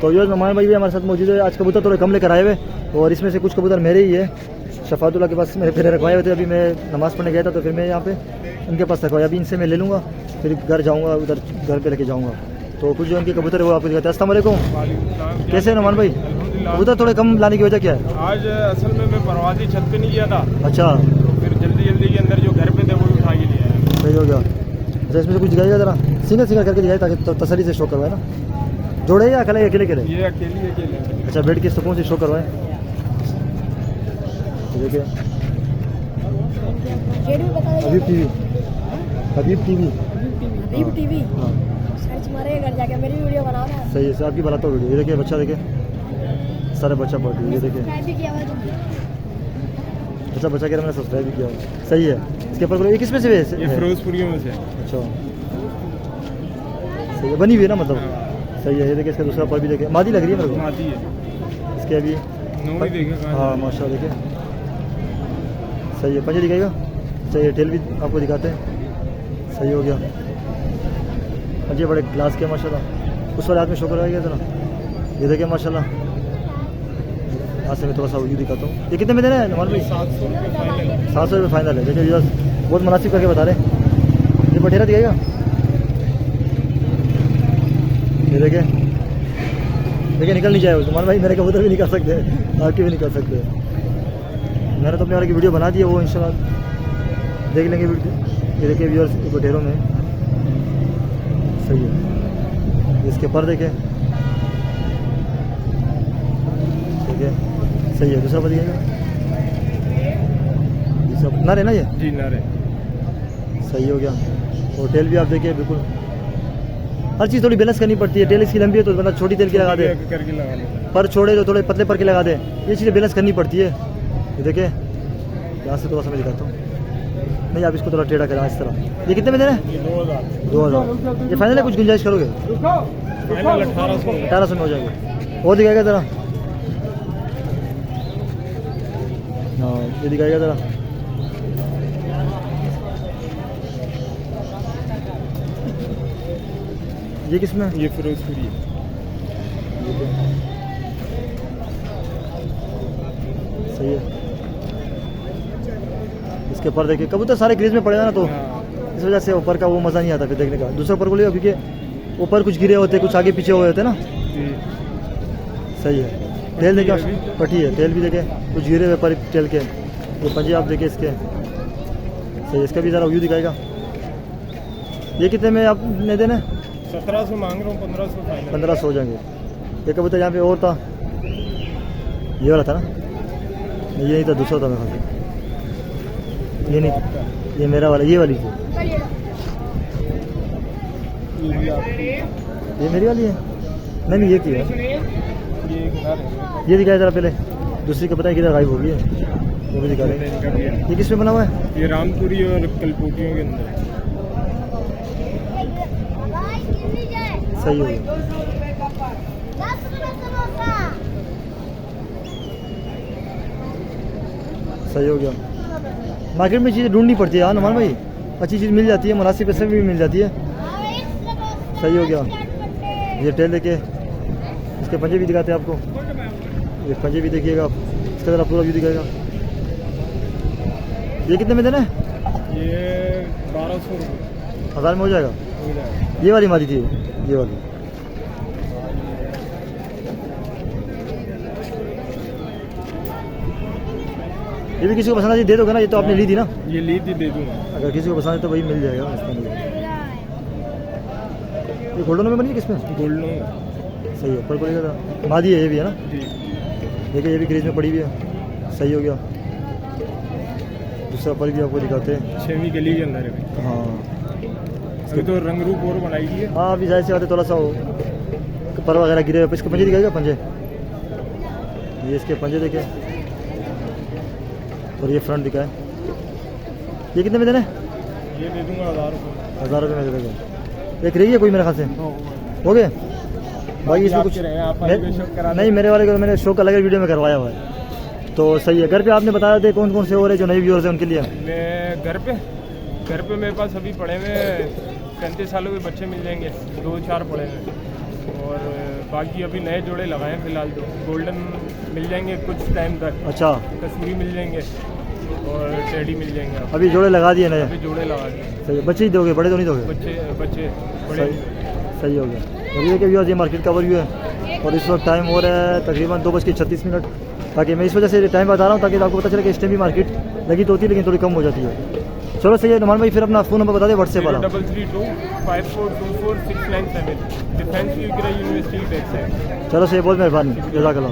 तो ये नुमान भाई भी हमारे साथ मौजूद है। आज कबूतर थोड़े कम लेकर आए हुए और इसमें से कुछ कबूतर मेरे ही है। शफातुल्लाह के पास मेरे फेरे रखवाए हुए थे, अभी मैं नमाज़ पढ़ने गया था तो फिर मैं यहाँ पे उनके पास रखवाया। अभी इनसे मैं ले लूँगा, फिर घर जाऊँगा, उधर घर पे लेके जाऊँगा। तो कुछ जो उनके कबूतर है वो आपको दिखाते हैं। अस्सलाम वालेकुम, कैसे हैं नुमान भाई? कबूतर थोड़े कम लाने की वजह क्या है? आज असल में मैं परवाज़ी छत पे नहीं गया था, अच्छा, तो फिर जल्दी के अंदर जो घर पे थे वो उठा के लिया है। सही हो गया। अच्छा, इसमें से कुछ दिखाइएगा ज़रा, सिंगल सिंगल करके दिखाए ताकि तसल्ली से शो करवाए ना। जोड़े या अकेले अकेले के ये अकेले अच्छा, बेड की सुकून से शो करवाएं। देखिए हबीब टीवी, हबीब टीवी, हबीब टीवी हाँ सर्च मारेगा घर जाके, मेरी वीडियो बनाओ ना। सही है सर, आपकी बनाता हूँ वीडियो। ये देखिए बच्चा, देखिए सारे बच्चा पढ़ रही है। ये देखिए सब्सक्राइब भी किया हुआ है तुमने? अच्छा, बच्चा कह रहा मैंने सब्सक्राइब भी किया हुआ। सही है। इसके ऊपर ये किस में से ये फिरोजपुरी में से। अच्छा, सही है, बनी हुई है ना मतलब। सही है। ये देखिए इसका दूसरा पर भी देखिए, मादी लग रही है मेरे को। मादी है, इसके अभी नौवीं देखेगा। हाँ माशाल्लाह, देखिए सही है। पंजे दिखाएगा, सही। टेल भी आपको दिखाते हैं। सही हो गया। पंजे बड़े ग्लास के माशाल्लाह। उस वाले हाथ में शो करवाएगा जरा। ये देखिए माशाल्लाह। आज से मैं थोड़ा सा व्यू दिखाता हूँ। ये कितने में देना है नुमान भाई? 700 रुपये फाइनल है। 700 रुपये फाइनल है। देखिए व्यूअर्स बहुत मुनासिब करके बता रहे हैं। ये बटेरा दिखाएगा, ये देखिए देखिए निकल नहीं जाए नुमान भाई। मेरे कबूतर भी निकाल सकते हैं, आपके भी निकाल सकते हैं। मैंने तो अपने वाले की वीडियो बना दी है, वो इंशाल्लाह देख लेंगे वीडियो। ये देखिए व्यूअर्स बटेरों में सही है। इसके पर देखिए सही है। दूसरा पर दिखाएगा, दूसरा नारे ना, ये जी नारे सही हो गया। और टेल भी आप देखिए बिल्कुल, हर चीज़ थोड़ी बैलेंस करनी पड़ती है। टेल इसकी लंबी है तो मतलब छोटी टेल की लगा दे, करके लगा लो। पर छोड़े तो थोड़े पतले पर के लगा दे। ये चीज़ें बैलेंस करनी पड़ती है। ये देखिए यहाँ से थोड़ा सा मैं दिखाता हूँ। नहीं, आप इसको थोड़ा टेढ़ा करें इस तरह। ये कितने में देना है? 2000। ये फाइनल है, कुछ गुंजाइश करोगे? फाइनल 1800 में हो जाएगा। और दिखाएगा ज़रा, हाँ ये दिखाएगा ज़रा। ये किसमें? ये फिरोजपुरी है। सही है। इसके ऊपर देखिए कबूतर सारे क्रीज में पड़ेगा ना, तो इस वजह से ऊपर का वो मज़ा नहीं आता फिर देखने का। दूसरा ऊपर को लिया क्योंकि ऊपर कुछ गिरे होते, कुछ आगे पीछे हुए होते ना। सही है। तेल देखिए पटी है, तेल भी देखे कुछ गिरे हुए पर तेल के। ये पंजे आप देखिए इसके, सही है। इसका भी ज़रा व्यू दिखाएगा। ये कितने में आपने देना? 1700 मांग रहा हूँ, 1500 फाइनल। 1500 हो जाएंगे। ये कबूतर यहाँ पे और था, ये वाला था ना? ये नहीं था, दूसरा था मेरे ख्याल से। ये नहीं था, ये मेरा वाला, ये वाली थी। ये मेरी वाली है? नहीं ये थी यार। ये दिखाया जरा पहले, दूसरी का पता है किधर गायब हो गई है, वो भी दिखा रहे हैं। ये किस पे बना हुआ है? ये रामपुरी और कलपोटियों के अंदर। सही हो गया। सही हो गया। मार्केट में चीज़ें ढूंढनी पड़ती है हाँ नुमान भाई, अच्छी चीज़ मिल जाती है, मुनासिब पैसे में भी मिल जाती है। सही हो गया। ये टेल देखिए, इसके पंजे भी दिखाते हैं आपको। ये पंजे भी देखिएगा आप, इसका ज़रा पूरा व्यू दिखाएगा। ये कितने में देना है? ये 1200 रुपये 1000 में हो जाएगा। हो जाएगा। ये वाली मारी थी, ये वाली। ये भी किसी को पसंद है दे दोगे ना? ये तो आपने ली थी ना? ये ली थी, दे दूँगा। अगर किसी को पसंद है तो वही मिल जाएगा इसका लिए। ये गोल्डन में बनी है किसमें? गोल्डन। सही है। ऊपर पड़ेगा था, मादी है ये भी है ना? जी। देखिए ये भी क्रीज में पड़ी हुई है। सही हो गया। दूसरा पर भी आपको दिखाते हैं। 6वीं गली के अंदर है। हाँ अभी तो रंग रूप और बनाई है। हाँ, अभी जाहिर सी बात है थोड़ा सा पर वगैरह गिरे हुए। इसके पंजे दिखाएगा, पंजे ये इसके पंजे देखे, और ये फ्रंट दिखाए। ये कितने में देना है? ये दे दूँगा 1000 रुपये। 1000 रुपये में दे देगा। एक रही है कोई मेरे ख्याल से, हो गए भाई इसमें कुछ नहीं। मेरे वाले को मैंने शो का अलग वीडियो में करवाया हुआ है, तो सही है। घर पे आपने बताया थे कौन कौन से और है जो नए व्यूअर्स हैं उनके लिए? मैं घर पे मेरे पास अभी पड़े हुए 35 सालों के बच्चे मिल जाएंगे, 2-4 पड़े हुए, और बाकी अभी नए जोड़े लगाए हैं फिलहाल तो गोल्डन मिल जाएंगे कुछ टाइम तक, अच्छा, कसूरी मिल जाएंगे और टेडी मिल जाएंगे आप। अभी जोड़े लगा दिए नए। अभी जोड़े लगा दिए, सही है। बच्चे ही दोगे, बड़े तो नहीं दोगे? बच्चे बच्चे बड़े। सही हो गया। और ये कि व्यूअर्स ये मार्केट का ओवरव्यू है और इस वक्त टाइम हो रहा है तकरीबन 2:36। ताकि मैं इस वजह से टाइम बता रहा हूँ ताकि आपको पता चले कि इस टाइम भी मार्केट लगी तो होती है लेकिन थोड़ी कम हो जाती है। चलो सही है नुमान भाई, फिर अपना फ़ोन नंबर बता दें व्हाट्सएप वाला। 03325424 697 डिफेंस यूनिवर्सिटी बैक साइड। चलो सही, बहुत मेहरबानी, जज़ाकल्लाह।